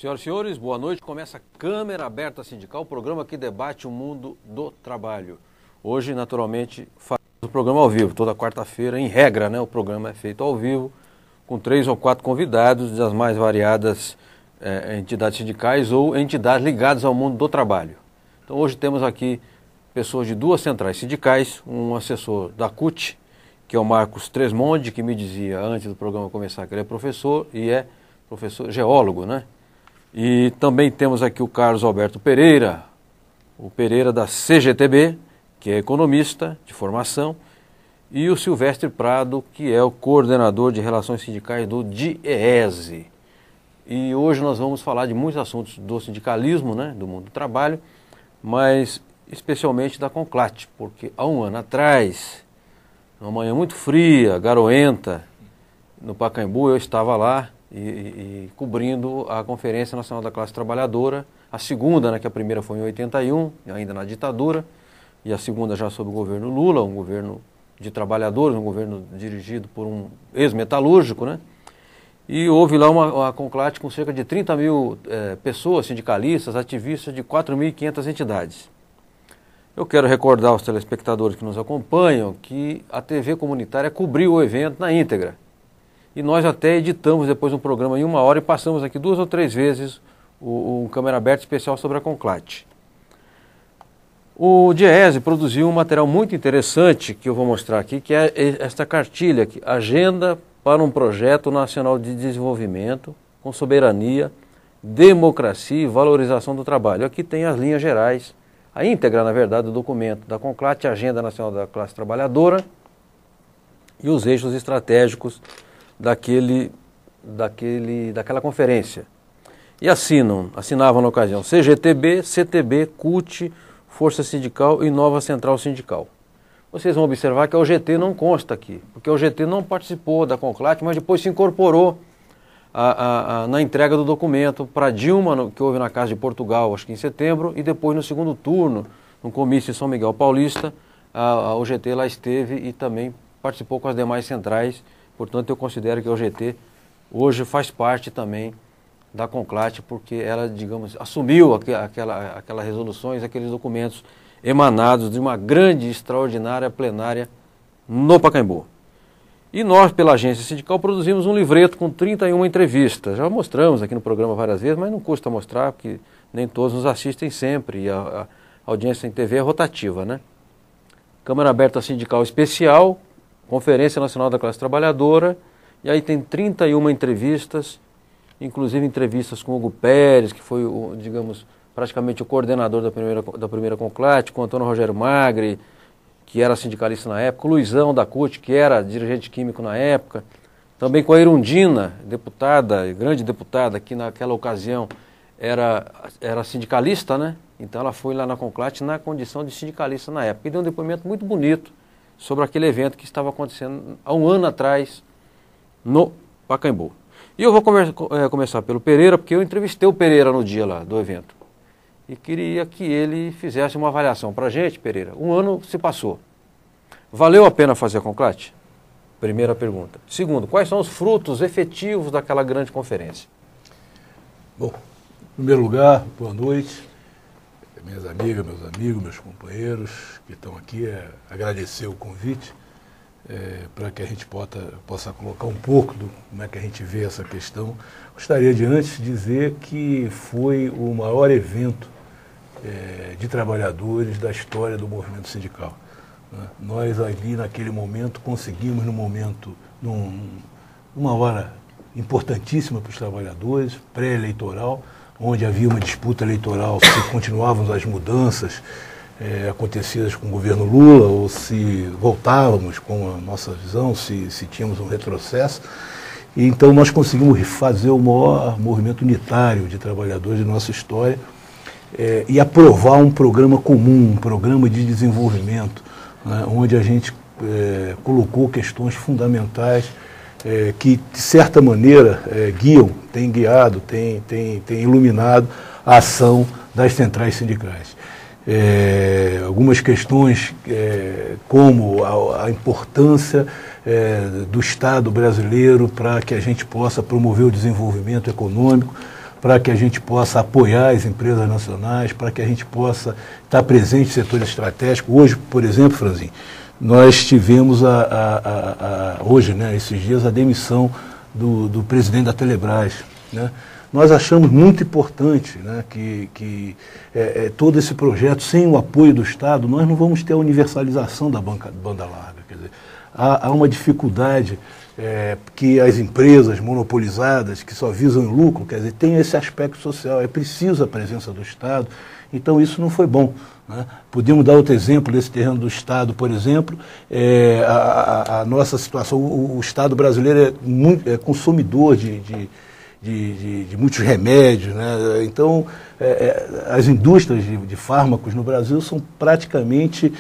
Senhoras e senhores, boa noite. Começa a Câmara Aberta Sindical, o programa que debate o mundo do trabalho. Hoje, naturalmente, fazemos o programa ao vivo. Toda quarta-feira, em regra, né, o programa é feito ao vivo, com 3 ou 4 convidados das mais variadas entidades sindicais ou entidades ligadas ao mundo do trabalho. Então, hoje temos aqui pessoas de 2 centrais sindicais, um assessor da CUT, que é o Marcos Tresmonde, que me dizia antes do programa começar que ele é professor e é professor geólogo, né? E também temos aqui o Carlos Alberto Pereira, o Pereira da CGTB, que é economista de formação, e o Silvestre Prado, que é o coordenador de relações sindicais do DIEESE. E hoje nós vamos falar de muitos assuntos do sindicalismo, né, do mundo do trabalho, mas especialmente da CONCLAT, porque há um ano atrás, numa manhã muito fria, garoenta, no Pacaembu, eu estava lá, e cobrindo a Conferência Nacional da Classe Trabalhadora, a segunda, né, que a primeira foi em 81, ainda na ditadura, e a segunda já sob o governo Lula, um governo de trabalhadores, um governo dirigido por um ex-metalúrgico, né? E houve lá uma CONCLAT com cerca de 30 mil pessoas, sindicalistas, ativistas de 4.500 entidades. Eu quero recordar aos telespectadores que nos acompanham que a TV comunitária cobriu o evento na íntegra. E nós até editamos depois um programa em 1 hora e passamos aqui 2 ou 3 vezes um Câmara Aberta especial sobre a CONCLAT. O DIEESE produziu um material muito interessante que eu vou mostrar aqui, que é esta cartilha aqui, Agenda para um Projeto Nacional de Desenvolvimento com Soberania, Democracia e Valorização do Trabalho. Aqui tem as linhas gerais, a íntegra, na verdade, do documento da CONCLAT, Agenda Nacional da Classe Trabalhadora e os eixos estratégicos daquela conferência. E assinavam na ocasião CGTB, CTB, CUT, Força Sindical e Nova Central Sindical. Vocês vão observar que a OGT não consta aqui, porque a OGT não participou da CONCLAT, mas depois se incorporou na entrega do documento para Dilma, que houve na Casa de Portugal, acho que em setembro, e depois no segundo turno, no comício em São Miguel Paulista, a OGT lá esteve e também participou com as demais centrais. Portanto, eu considero que a OGT hoje faz parte também da CONCLAT, porque ela, digamos, assumiu aquelas resoluções, aqueles documentos emanados de uma grande, extraordinária plenária no Pacaembu. E nós, pela agência sindical, produzimos um livreto com 31 entrevistas. Já mostramos aqui no programa várias vezes, mas não custa mostrar, porque nem todos nos assistem sempre, e a audiência em TV é rotativa, né? Câmara Aberta Sindical Especial, Conferência Nacional da Classe Trabalhadora, e aí tem 31 entrevistas, inclusive entrevistas com Hugo Pérez, que foi, digamos, praticamente o coordenador da primeira CONCLAT, com o Antônio Rogério Magri, que era sindicalista na época, o Luizão da CUT, que era dirigente químico na época, também com a Irundina, deputada, grande deputada, que naquela ocasião era sindicalista, né? Então ela foi lá na CONCLAT na condição de sindicalista na época, e deu um depoimento muito bonito sobre aquele evento que estava acontecendo há um ano atrás no Pacaembu. E eu vou começar pelo Pereira, porque eu entrevistei o Pereira no dia lá do evento. E queria que ele fizesse uma avaliação para a gente, Pereira. Um ano se passou. Valeu a pena fazer a CONCLAT? Primeira pergunta. Segundo, quais são os frutos efetivos daquela grande conferência? Bom, em primeiro lugar, boa noite. Minhas amigas, meus amigos, meus companheiros que estão aqui, agradecer o convite para que a gente possa colocar um pouco do como é que a gente vê essa questão. Gostaria de antes dizer que foi o maior evento de trabalhadores da história do movimento sindical, né? Nós ali naquele momento conseguimos numa hora importantíssima para os trabalhadores, pré-eleitoral, onde havia uma disputa eleitoral se continuavam as mudanças acontecidas com o governo Lula ou se voltávamos com a nossa visão, se tínhamos um retrocesso. E então nós conseguimos fazer o maior movimento unitário de trabalhadores de nossa história e aprovar um programa comum, um programa de desenvolvimento, né, onde a gente colocou questões fundamentais que, de certa maneira, têm guiado, têm iluminado a ação das centrais sindicais. Algumas questões como a importância do Estado brasileiro para que a gente possa promover o desenvolvimento econômico, para que a gente possa apoiar as empresas nacionais, para que a gente possa estar presente em setores estratégicos. Hoje, por exemplo, Franzinho, nós tivemos hoje, né, esses dias, a demissão do presidente da Telebrás, né? Nós achamos muito importante, né, que todo esse projeto, sem o apoio do Estado, nós não vamos ter a universalização da banda larga. Quer dizer, há uma dificuldade que as empresas monopolizadas, que só visam o lucro, quer dizer, tem esse aspecto social, é preciso a presença do Estado, então isso não foi bom, né? Podemos dar outro exemplo desse terreno do Estado, por exemplo, a nossa situação, o Estado brasileiro é consumidor de muitos remédios, né? Então, as indústrias de fármacos no Brasil são praticamente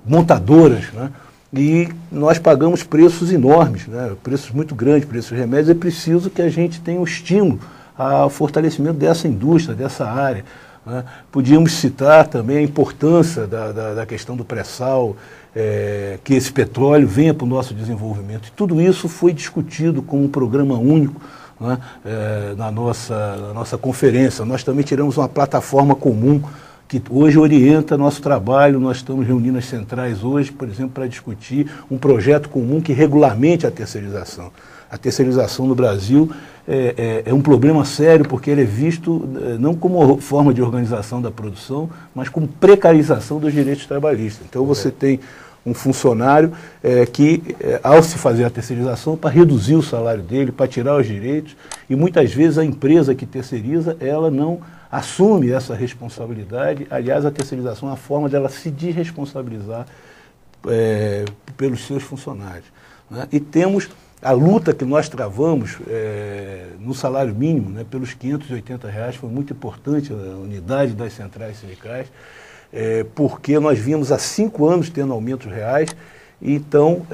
montadoras, né? E nós pagamos preços enormes, né? Preços muito grandes, preços de remédios. É preciso que a gente tenha um estímulo ao fortalecimento dessa indústria, dessa área, né? Podíamos citar também a importância da questão do pré-sal, que esse petróleo venha para o nosso desenvolvimento. E tudo isso foi discutido como um programa único, né, na nossa conferência. Nós também tiramos uma plataforma comum que hoje orienta nosso trabalho. Nós estamos reunindo as centrais hoje, por exemplo, para discutir um projeto comum que regulamente a terceirização. A terceirização no Brasil é um problema sério, porque ele é visto não como forma de organização da produção, mas como precarização dos direitos trabalhistas. Então você tem um funcionário que, ao se fazer a terceirização, para reduzir o salário dele, para tirar os direitos, e muitas vezes a empresa que terceiriza, ela não assume essa responsabilidade. Aliás, a terceirização é uma forma dela se desresponsabilizar pelos seus funcionários, né? E temos a luta que nós travamos no salário mínimo, né, pelos R$580, foi muito importante a unidade das centrais sindicais, porque nós vínhamos há 5 anos tendo aumentos reais. Então,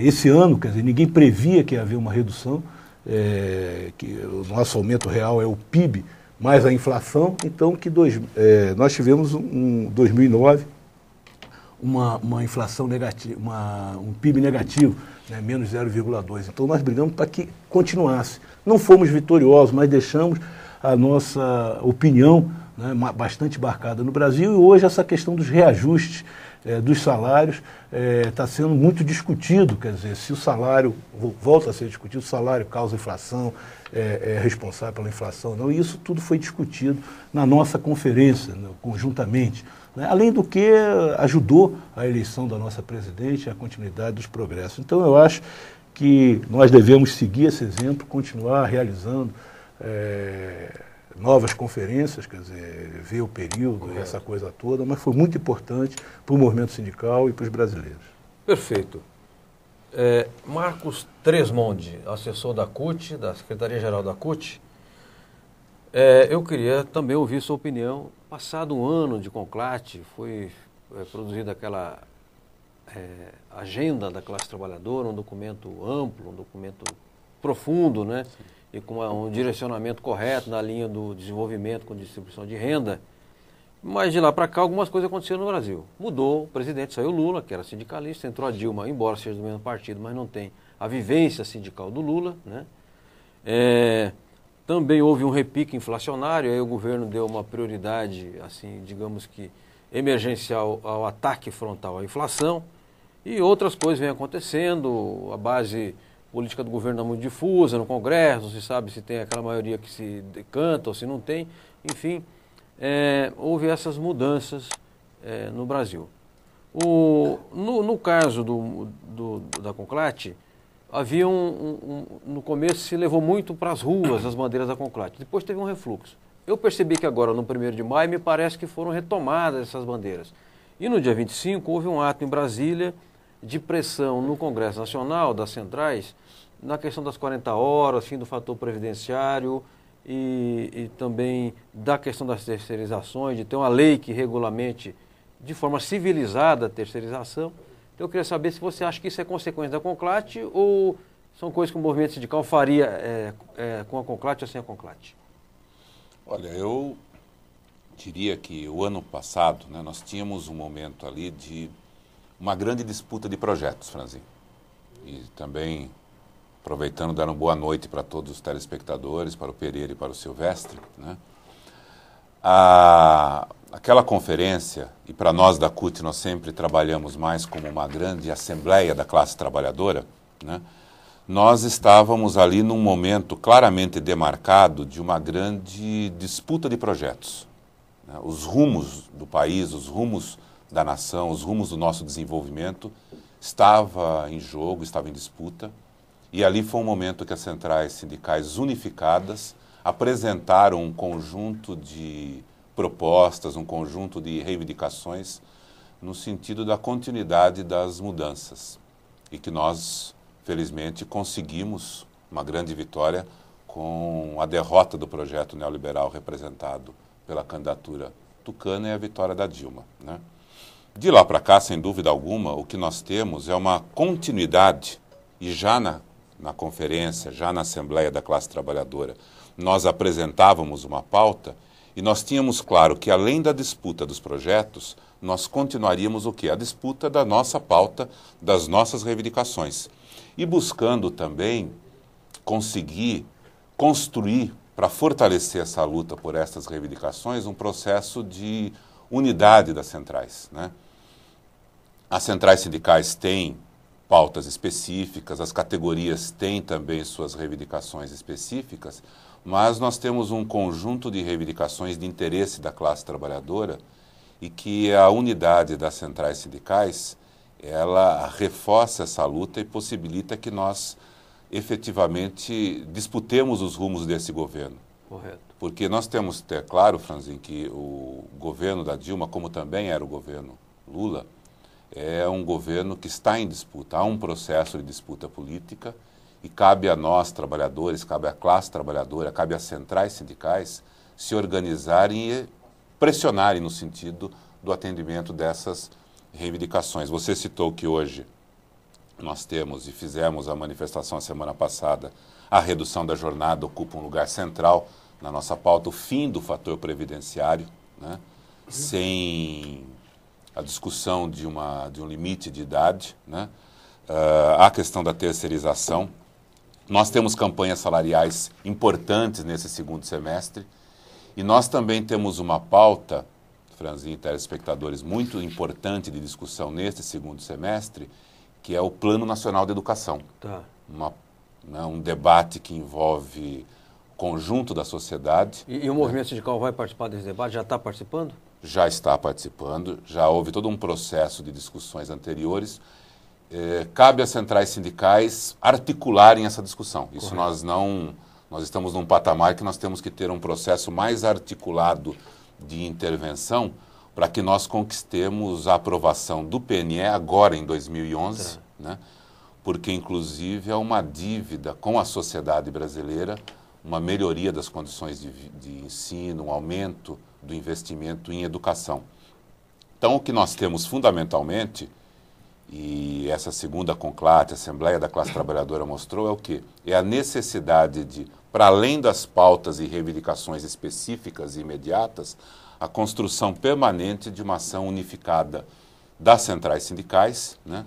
esse ano, quer dizer, ninguém previa que ia haver uma redução, que o nosso aumento real é o PIB mais a inflação. Então, nós tivemos em 2009 uma inflação negativa, um PIB negativo, né, menos 0,2. Então, nós brigamos para que continuasse. Não fomos vitoriosos, mas deixamos a nossa opinião, né, bastante marcada no Brasil. E hoje essa questão dos reajustes dos salários está sendo muito discutido. Quer dizer, se o salário, volta a ser discutido, o salário causa inflação, é responsável pela inflação, não. E isso tudo foi discutido na nossa conferência, né, conjuntamente, né? Além do que ajudou a eleição da nossa presidente e a continuidade dos progressos. Então eu acho que nós devemos seguir esse exemplo, continuar realizando novas conferências, quer dizer, ver o período e essa coisa toda, mas foi muito importante para o movimento sindical e para os brasileiros. Perfeito. Marcos Tresmonde, assessor da CUT, da Secretaria-Geral da CUT, eu queria também ouvir sua opinião. Passado um ano de Conclate, foi produzida aquela agenda da classe trabalhadora, um documento amplo, um documento profundo, né? Sim. E com um direcionamento correto na linha do desenvolvimento com distribuição de renda. Mas de lá para cá algumas coisas aconteceram no Brasil. Mudou, o presidente saiu Lula, que era sindicalista, entrou a Dilma, embora seja do mesmo partido, mas não tem a vivência sindical do Lula, né? Também houve um repique inflacionário, aí o governo deu uma prioridade, assim, digamos que emergencial ao ataque frontal à inflação, e outras coisas vêm acontecendo. A base política do governo é muito difusa no Congresso, não se sabe se tem aquela maioria que se decanta ou se não tem, enfim, houve essas mudanças no Brasil. No caso da Conclate, havia no começo se levou muito para as ruas as bandeiras da Conclate, depois teve um refluxo. Eu percebi que agora, no 1º de maio, me parece que foram retomadas essas bandeiras. E no dia 25 houve um ato em Brasília de pressão no Congresso Nacional, das centrais, na questão das 40 horas, fim do fator previdenciário e também da questão das terceirizações, de ter uma lei que regulamente de forma civilizada a terceirização. Eu queria saber se você acha que isso é consequência da Conclate ou são coisas que o movimento sindical faria com a Conclate ou sem a Conclate? Olha, eu diria que o ano passado, né, nós tínhamos um momento ali de uma grande disputa de projetos, Franzinho. E também aproveitando, dando boa noite para todos os telespectadores, para o Pereira e para o Silvestre, né? Aquela conferência, e para nós da CUT nós sempre trabalhamos mais como uma grande assembleia da classe trabalhadora, né? Nós estávamos ali num momento claramente demarcado de uma grande disputa de projetos, né? Os rumos do país, os rumos da nação, os rumos do nosso desenvolvimento estava em jogo, estava em disputa, e ali foi um momento que as centrais sindicais unificadas apresentaram um conjunto de propostas, um conjunto de reivindicações no sentido da continuidade das mudanças, e que nós, felizmente, conseguimos uma grande vitória com a derrota do projeto neoliberal representado pela candidatura tucana e a vitória da Dilma, né? De lá para cá, sem dúvida alguma, o que nós temos é uma continuidade, e já na conferência, já na Assembleia da Classe Trabalhadora, nós apresentávamos uma pauta e nós tínhamos claro que, além da disputa dos projetos, nós continuaríamos o quê? A disputa da nossa pauta, das nossas reivindicações. E buscando também conseguir construir, para fortalecer essa luta por estas reivindicações, um processo de unidade das centrais, né? As centrais sindicais têm pautas específicas, as categorias têm também suas reivindicações específicas, mas nós temos um conjunto de reivindicações de interesse da classe trabalhadora, e que a unidade das centrais sindicais, ela reforça essa luta e possibilita que nós efetivamente disputemos os rumos desse governo. Correto. Porque nós temos que ter claro, Franzin, que o governo da Dilma, como também era o governo Lula, é um governo que está em disputa. Há um processo de disputa política e cabe a nós, trabalhadores, cabe à classe trabalhadora, cabe às centrais sindicais se organizarem e pressionarem no sentido do atendimento dessas reivindicações. Você citou que hoje nós temos e fizemos a manifestação a semana passada, a redução da jornada ocupa um lugar central na nossa pauta, o fim do fator previdenciário, né? Sem a discussão de um limite de idade, né? A questão da terceirização. Nós temos campanhas salariais importantes nesse segundo semestre, e nós também temos uma pauta, Franzin e telespectadores, muito importante de discussão neste segundo semestre, que é o Plano Nacional de Educação. Tá. Um debate que envolve o conjunto da sociedade. E o movimento sindical vai participar desse debate? Já está participando? Já está participando, já houve todo um processo de discussões anteriores. Cabe às centrais sindicais articularem essa discussão. Isso nós estamos num patamar que nós temos que ter um processo mais articulado de intervenção para que nós conquistemos a aprovação do PNE agora em 2011, né? Porque inclusive é uma dívida com a sociedade brasileira, uma melhoria das condições de ensino, um aumento do investimento em educação. Então, o que nós temos fundamentalmente, e essa segunda conclave, a Assembleia da Classe Trabalhadora mostrou, é o quê? É a necessidade de, para além das pautas e reivindicações específicas e imediatas, a construção permanente de uma ação unificada das centrais sindicais, né?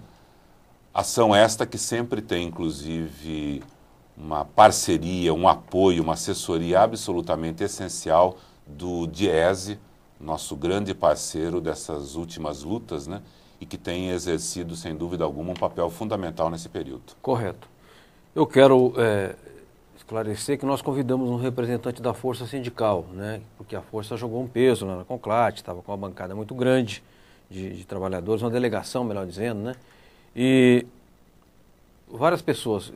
Ação esta que sempre tem, inclusive, uma parceria, um apoio, uma assessoria absolutamente essencial do DIEESE, nosso grande parceiro dessas últimas lutas, né? E que tem exercido, sem dúvida alguma, um papel fundamental nesse período. Correto. Eu quero esclarecer que nós convidamos um representante da Força Sindical, né? Porque a Força jogou um peso lá na Conclate, estava com uma bancada muito grande de trabalhadores, uma delegação, melhor dizendo, né? E várias pessoas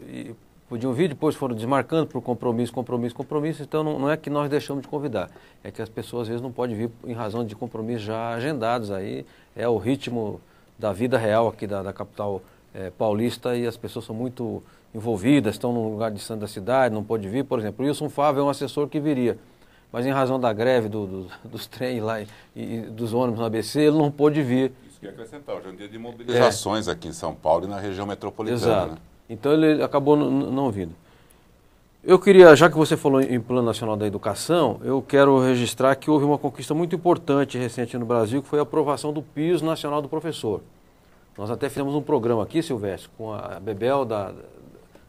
podiam vir, depois foram desmarcando por compromisso, então não é que nós deixamos de convidar, é que as pessoas às vezes não podem vir em razão de compromissos já agendados, aí é o ritmo da vida real aqui da capital paulista, e as pessoas são muito envolvidas, estão num lugar distante da cidade, não pode vir. Por exemplo, o Wilson Fávio é um assessor que viria, mas em razão da greve dos trens lá e dos ônibus no ABC, ele não pôde vir. Isso que ia acrescentar, hoje é um dia de mobilizações aqui em São Paulo e na região metropolitana. Exato. Né? Então ele acabou não vindo. Eu queria, já que você falou em Plano Nacional da Educação, eu quero registrar que houve uma conquista muito importante recente no Brasil, que foi a aprovação do Piso Nacional do Professor. Nós até fizemos um programa aqui, Silvestre, com a Bebel da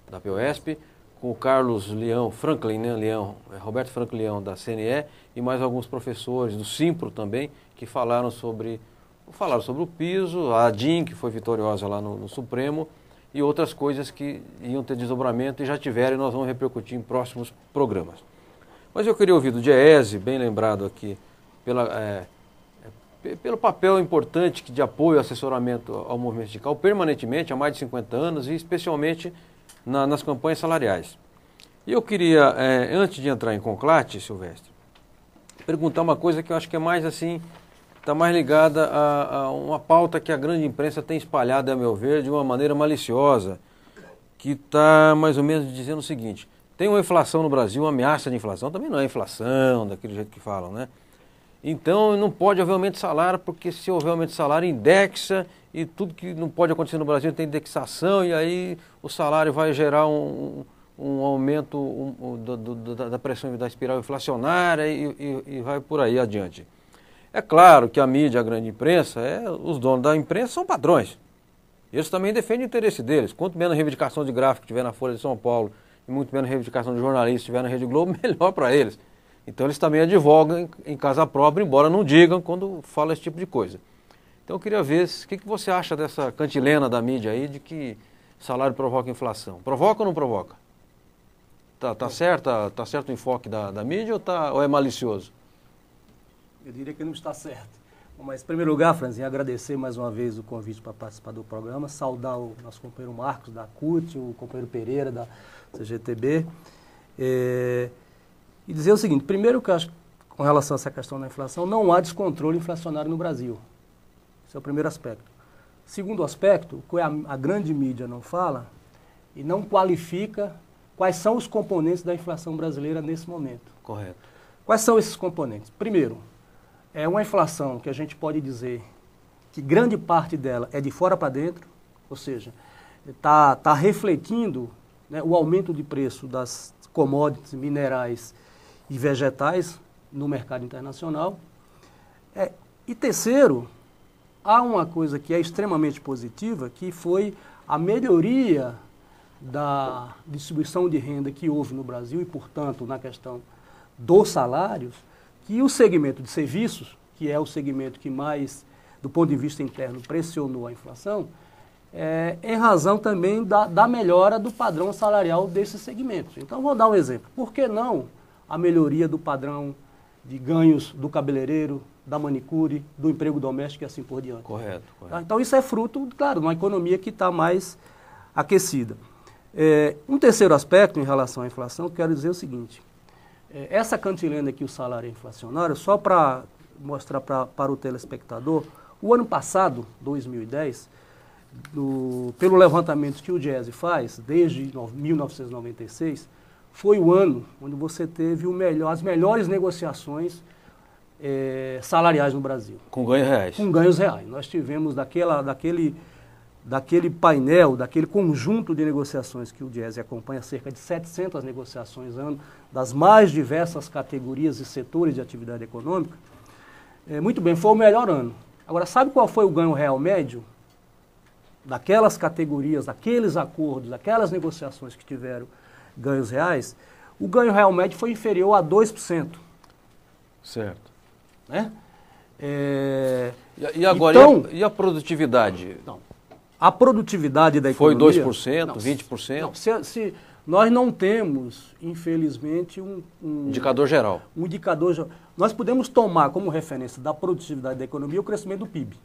da POESP, com o Carlos Leão, Franklin, né, Leão, Roberto Franklin Leão, da CNE, e mais alguns professores do Simpro também, que falaram sobre o piso, a ADIM, que foi vitoriosa lá no Supremo, e outras coisas que iam ter desdobramento e já tiveram, e nós vamos repercutir em próximos programas. Mas eu queria ouvir do Diese, bem lembrado aqui, pelo papel importante de apoio e assessoramento ao movimento sindical permanentemente, há mais de 50 anos, e especialmente nas campanhas salariais. E eu queria, antes de entrar em conclate, Silvestre, perguntar uma coisa que eu acho que é mais assim, está mais ligada a uma pauta que a grande imprensa tem espalhado, a meu ver, de uma maneira maliciosa, que está mais ou menos dizendo o seguinte: tem uma inflação no Brasil, uma ameaça de inflação, também não é inflação, daquele jeito que falam, né? Então não pode haver aumento de salário, porque se houver aumento de salário, indexa, e tudo que não pode acontecer no Brasil tem indexação, e aí o salário vai gerar um aumento da pressão da espiral inflacionária e vai por aí adiante. É claro que a mídia, a grande imprensa, os donos da imprensa são padrões. Eles também defendem o interesse deles. Quanto menos reivindicação de gráfico tiver na Folha de São Paulo e muito menos reivindicação de jornalista tiver na Rede Globo, melhor para eles. Então eles também advogam em casa própria, embora não digam quando fala esse tipo de coisa. Então eu queria ver o que você acha dessa cantilena da mídia aí de que salário provoca inflação. Provoca ou não provoca? Tá certo o enfoque da mídia ou é malicioso? Eu diria que não está certo. Mas, em primeiro lugar, Franzinho, agradecer mais uma vez o convite para participar do programa, saudar o nosso companheiro Marcos, da CUT, o companheiro Pereira, da CGTB, e dizer o seguinte: primeiro que eu acho, com relação a essa questão da inflação, não há descontrole inflacionário no Brasil. Esse é o primeiro aspecto. Segundo aspecto, que a grande mídia não fala e não qualifica quais são os componentes da inflação brasileira nesse momento. Correto. Quais são esses componentes? Primeiro, é uma inflação que a gente pode dizer que grande parte dela é de fora para dentro, ou seja, está refletindo, né, o aumento de preço das commodities, minerais e vegetais no mercado internacional. E terceiro, há uma coisa que é extremamente positiva, que foi a melhoria da distribuição de renda que houve no Brasil e, portanto, na questão dos salários, que o segmento de serviços, que é o segmento que mais, do ponto de vista interno, pressionou a inflação, em razão também da melhora do padrão salarial desses segmentos. Então, vou dar um exemplo. Por que não a melhoria do padrão de ganhos do cabeleireiro, da manicure, do emprego doméstico e assim por diante? Correto. Então, isso é fruto, claro, de uma economia que está mais aquecida. Um terceiro aspecto em relação à inflação, eu quero dizer o seguinte: essa cantilena aqui, o salário é inflacionário, só para mostrar para o telespectador, o ano passado, 2010, pelo levantamento que o Diese faz, desde 1996, foi o ano onde você teve as melhores negociações salariais no Brasil. Com ganhos reais. Com ganhos reais. Nós tivemos daquele painel, daquele conjunto de negociações que o Diese acompanha, cerca de 700 negociações ano, das mais diversas categorias e setores de atividade econômica. Muito bem, foi o melhor ano. Agora, sabe qual foi o ganho real médio daquelas categorias, daqueles acordos, daquelas negociações que tiveram ganhos reais? O ganho real médio foi inferior a 2%. Certo. Né? E agora, então, e a produtividade? Não. A produtividade da economia... Foi 2%, não, 20%? Não, nós não temos, infelizmente, um indicador geral. Um indicador geral. Nós podemos tomar como referência da produtividade da economia o crescimento do PIB,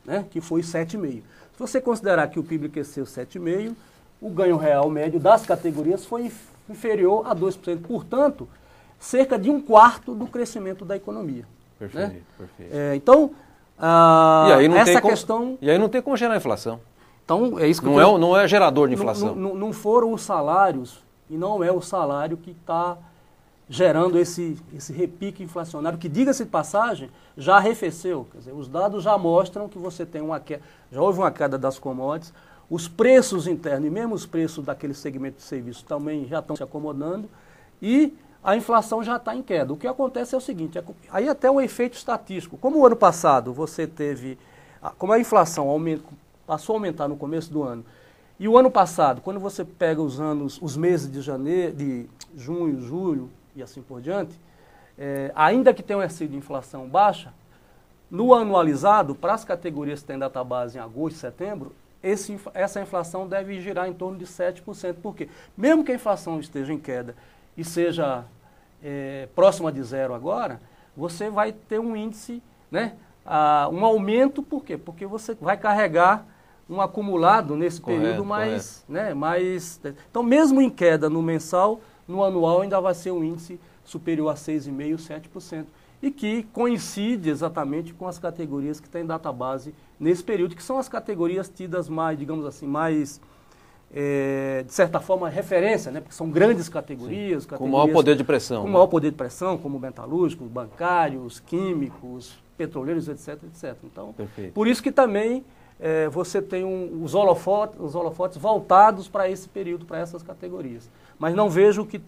né, que foi 7,5%. Se você considerar que o PIB cresceu 7,5%, o ganho real médio das categorias foi inferior a 2%. Portanto, cerca de 1/4 do crescimento da economia. Perfeito, né? perfeito. Então... E aí não tem como gerar inflação. Então, é isso que não é gerador de inflação. Não foram os salários, e não é o salário que está gerando esse repique inflacionário, que, diga-se de passagem, já arrefeceu. Quer dizer, os dados já mostram que você tem já houve uma queda das commodities, os preços internos e mesmo os preços daquele segmento de serviços também já estão se acomodando, e a inflação já está em queda. O que acontece é o seguinte, aí até o efeito estatístico. Como o ano passado você teve, como a inflação passou a aumentar no começo do ano, E o ano passado, quando você pega os meses de janeiro, de junho, julho e assim por diante, ainda que tenha sido inflação baixa, no anualizado, para as categorias que têm database em agosto e setembro, essa inflação deve girar em torno de 7%. Por quê? Mesmo que a inflação esteja em queda e seja próxima de zero agora, você vai ter um índice, né, um aumento. Por quê? Porque você vai carregar um acumulado nesse período mais, né, mais... Então, mesmo em queda no mensal, no anual ainda vai ser um índice superior a 6,5%, 7%. E que coincide exatamente com as categorias que têm database nesse período, que são as categorias tidas mais, digamos assim, mais, de certa forma, referência, né? Porque são grandes categorias. Com maior poder de pressão. Com maior poder de pressão, como metalúrgicos, bancários, químicos, petroleiros, etc, etc. Então, perfeito. Por isso que também você tem os holofotes voltados para esse período, para essas categorias. Mas não vejo que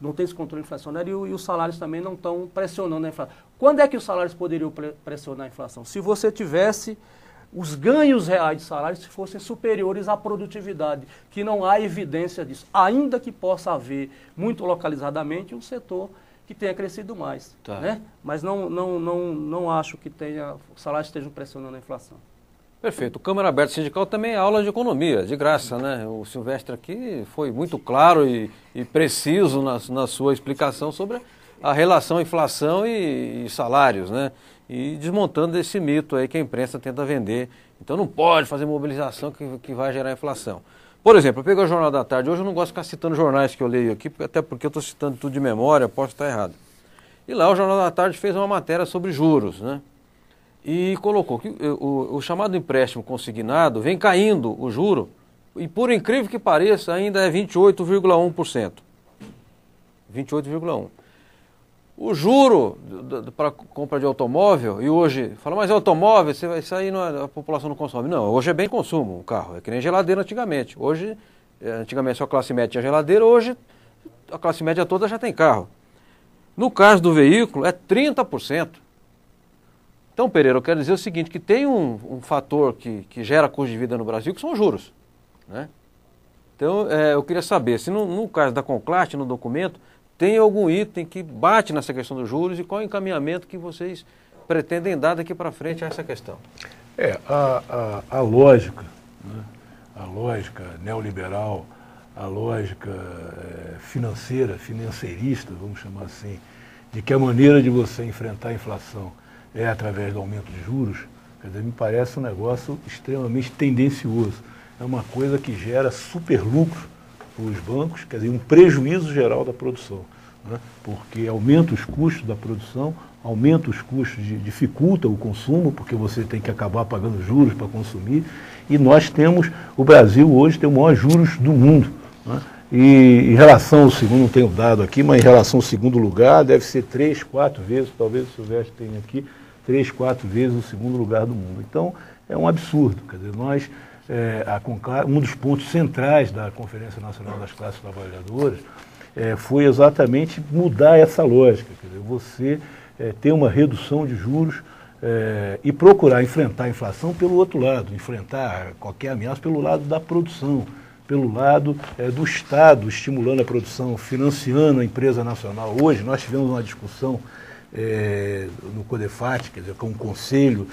não tem esse controle inflacionário e os salários também não estão pressionando a inflação. Quando é que os salários poderiam pressionar a inflação? Se você tivesse os ganhos reais de salários se fossem superiores à produtividade, que não há evidência disso, ainda que possa haver, muito localizadamente, um setor que tenha crescido mais. Tá. Né? Mas não acho que os salários estejam pressionando a inflação. Perfeito. O Câmara Aberta Sindical também é aula de economia, de graça, né? O Silvestre aqui foi muito claro e preciso na sua explicação sobre a relação inflação e salários, né? E desmontando esse mito aí que a imprensa tenta vender. Então não pode fazer mobilização que vai gerar inflação. Por exemplo, eu peguei o Jornal da Tarde, hoje eu não gosto de ficar citando jornais que eu leio aqui, até porque eu estou citando tudo de memória, posso estar errado. E lá o Jornal da Tarde fez uma matéria sobre juros, né? E colocou que o chamado empréstimo consignado vem caindo o juro, e por incrível que pareça, ainda é 28,1%. 28,1%. O juro para compra de automóvel, e hoje, fala, mas automóvel, isso aí a população não consome. Não, hoje é bem consumo o carro, é que nem geladeira antigamente. Hoje, antigamente só a classe média tinha geladeira, hoje a classe média toda já tem carro. No caso do veículo, é 30%. Então, Pereira, eu quero dizer o seguinte, que tem um fator que gera custo de vida no Brasil, que são os juros, né? Então, eu queria saber se no caso da Conclast, no documento, tem algum item que bate nessa questão dos juros e qual é o encaminhamento que vocês pretendem dar daqui para frente a essa questão. A lógica, né? A lógica neoliberal, a lógica financeirista, vamos chamar assim, de que a maneira de você enfrentar a inflação é através do aumento de juros, quer dizer, me parece um negócio extremamente tendencioso. É uma coisa que gera super lucro para os bancos, quer dizer, um prejuízo geral da produção, né? Porque aumenta os custos da produção, aumenta os custos, dificulta o consumo, porque você tem que acabar pagando juros para consumir, e o Brasil hoje tem o maior juros do mundo, né? E em relação ao segundo, não tenho dado aqui, mas em relação ao segundo lugar, deve ser 3, 4 vezes, talvez o Silvestre tenha aqui, 3, 4 vezes o segundo lugar do mundo. Então, é um absurdo. Quer dizer, um dos pontos centrais da Conferência Nacional das Classes Trabalhadoras foi exatamente mudar essa lógica. Quer dizer, você ter uma redução de juros e procurar enfrentar a inflação pelo outro lado, enfrentar qualquer ameaça pelo lado da produção, pelo lado do Estado, estimulando a produção, financiando a empresa nacional. Hoje nós tivemos uma discussão no CODEFAT, quer dizer, com um conselho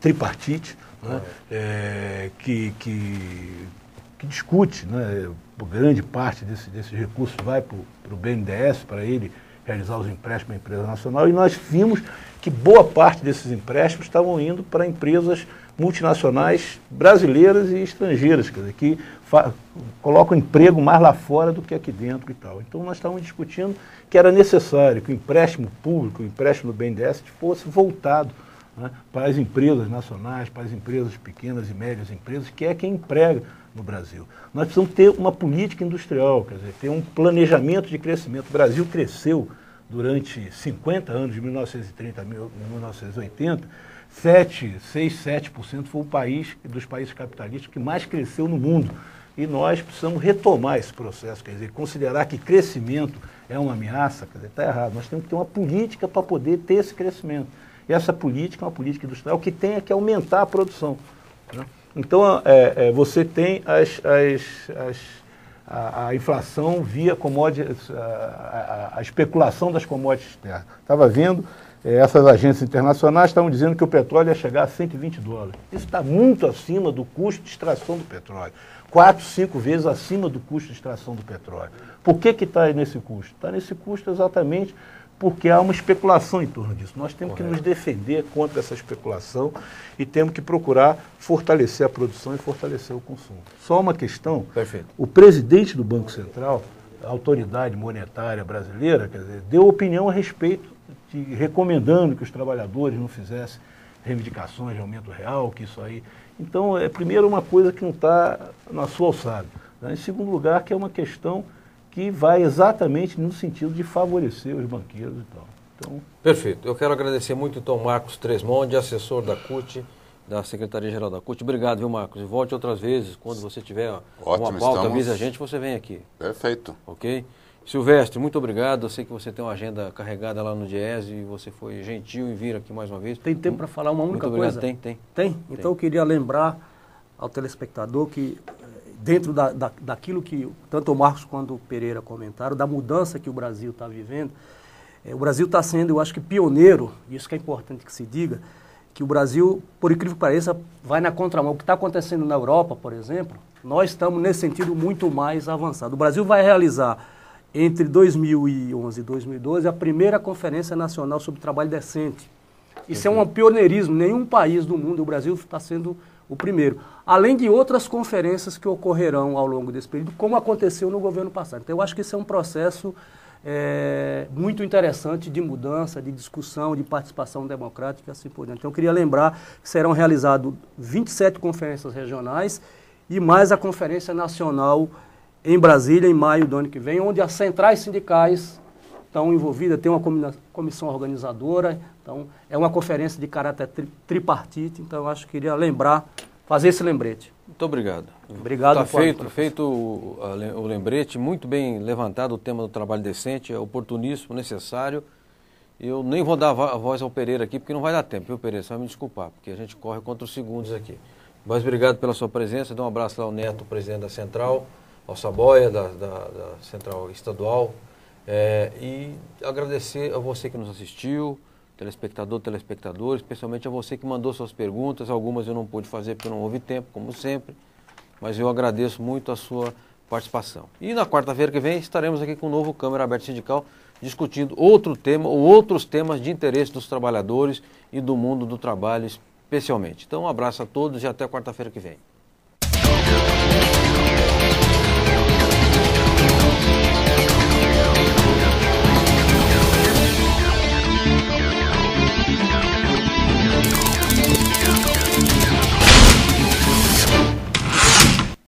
tripartite, né, que discute, né, grande parte desses recursos vai para o BNDES, para ele realizar os empréstimos à empresa nacional, e nós vimos que boa parte desses empréstimos estavam indo para empresas multinacionais brasileiras e estrangeiras, quer dizer, que colocam emprego mais lá fora do que aqui dentro e tal. Então nós estávamos discutindo que era necessário que o empréstimo público, o empréstimo do BNDES fosse voltado, né, para as empresas nacionais, para as empresas pequenas e médias empresas, que é quem emprega no Brasil. Nós precisamos ter uma política industrial, quer dizer, ter um planejamento de crescimento. O Brasil cresceu durante 50 anos, de 1930 a 1980, 7% foi o país dos países capitalistas que mais cresceu no mundo. E nós precisamos retomar esse processo, quer dizer, considerar que crescimento é uma ameaça, quer dizer, está errado. Nós temos que ter uma política para poder ter esse crescimento. E essa política é uma política industrial que tenha que aumentar a produção, né? Então, você tem a inflação via commodities, a especulação das commodities externas. Estava vendo, essas agências internacionais estavam dizendo que o petróleo ia chegar a $120. Isso está muito acima do custo de extração do petróleo. 4, 5 vezes acima do custo de extração do petróleo. Por que está nesse custo? Está nesse custo exatamente porque há uma especulação em torno disso. Nós temos que nos defender contra essa especulação e temos que procurar fortalecer a produção e fortalecer o consumo. Só uma questão. Perfeito. O presidente do Banco Central, a autoridade monetária brasileira, quer dizer, deu opinião a respeito, recomendando que os trabalhadores não fizessem reivindicações de aumento real, que isso aí... Então, primeiro, uma coisa que não está na sua alçada. Né? Em segundo lugar, que é uma questão que vai exatamente no sentido de favorecer os banqueiros e tal. Então... Perfeito. Eu quero agradecer muito, então, Marcos Tresmonde, assessor da CUT, da Secretaria-Geral da CUT. Obrigado, viu, Marcos? E volte outras vezes, quando você tiver uma pauta, avise a gente, você vem aqui. Perfeito. Ok? Silvestre, muito obrigado. Eu sei que você tem uma agenda carregada lá no Diese e você foi gentil em vir aqui mais uma vez. Tem tempo para falar uma única coisa? Tem. Então eu queria lembrar ao telespectador que dentro daquilo que tanto o Marcos quanto o Pereira comentaram, da mudança que o Brasil está vivendo, o Brasil está sendo, eu acho que pioneiro, e isso que é importante que se diga, que o Brasil, por incrível que pareça, vai na contramão. O que está acontecendo na Europa, por exemplo, nós estamos nesse sentido muito mais avançado. O Brasil vai realizar entre 2011 e 2012, a primeira Conferência Nacional sobre Trabalho Decente. Isso é um pioneirismo, nenhum país do mundo, o Brasil está sendo o primeiro. Além de outras conferências que ocorrerão ao longo desse período, como aconteceu no governo passado. Então, eu acho que isso é um processo muito interessante de mudança, de discussão, de participação democrática e assim por diante. Então, eu queria lembrar que serão realizadas 27 conferências regionais e mais a Conferência Nacional em Brasília, em maio do ano que vem, onde as centrais sindicais estão envolvidas, tem uma comissão organizadora, então é uma conferência de caráter tripartite, então eu acho que queria fazer esse lembrete. Muito obrigado. Obrigado. Está feito o lembrete, muito bem levantado o tema do trabalho decente, é oportuníssimo, necessário. Eu nem vou dar a voz ao Pereira aqui, porque não vai dar tempo, viu, Pereira? Você vai me desculpar, porque a gente corre contra os segundos aqui. Mas obrigado pela sua presença, dá um abraço lá ao Neto, presidente da Central, ao Saboia, da Central Estadual, e agradecer a você que nos assistiu, telespectador, especialmente a você que mandou suas perguntas. Algumas eu não pude fazer porque não houve tempo, como sempre, mas eu agradeço muito a sua participação. E na quarta-feira que vem estaremos aqui com o novo Câmara Aberta Sindical, discutindo outro tema ou outros temas de interesse dos trabalhadores e do mundo do trabalho especialmente. Então um abraço a todos e até quarta-feira que vem.